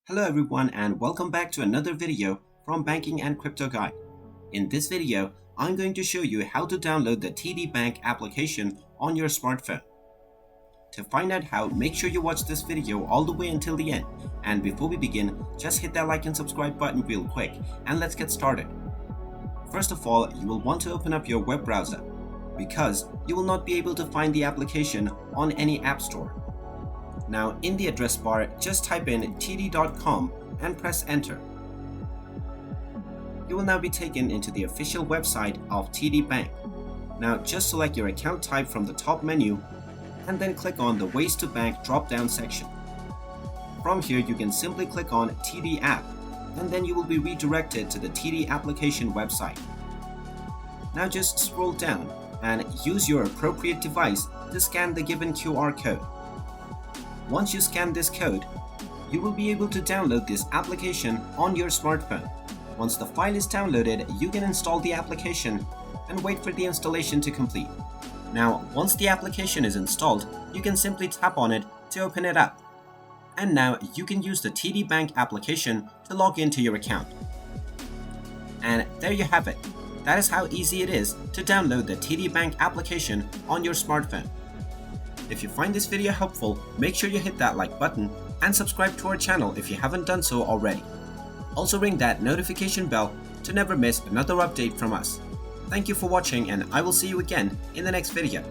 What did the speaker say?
Hello everyone and welcome back to another video from Banking and Crypto Guide. In this video, I'm going to show you how to download the TD Bank application on your smartphone. To find out how, make sure you watch this video all the way until the end. And before we begin, just hit that like and subscribe button real quick and let's get started. First of all, you will want to open up your web browser because you will not be able to find the application on any app store. Now in the address bar, just type in td.com and press enter. You will now be taken into the official website of TD Bank. Now just select your account type from the top menu and then click on the Ways to Bank drop-down section. From here you can simply click on TD app and then you will be redirected to the TD application website. Now just scroll down and use your appropriate device to scan the given QR code. Once you scan this code, you will be able to download this application on your smartphone. Once the file is downloaded, you can install the application and wait for the installation to complete. Now, once the application is installed, you can simply tap on it to open it up. And now you can use the TD Bank application to log into your account. And there you have it. That is how easy it is to download the TD Bank application on your smartphone. If you find this video helpful, make sure you hit that like button and subscribe to our channel if you haven't done so already. Also ring that notification bell to never miss another update from us. Thank you for watching and I will see you again in the next video.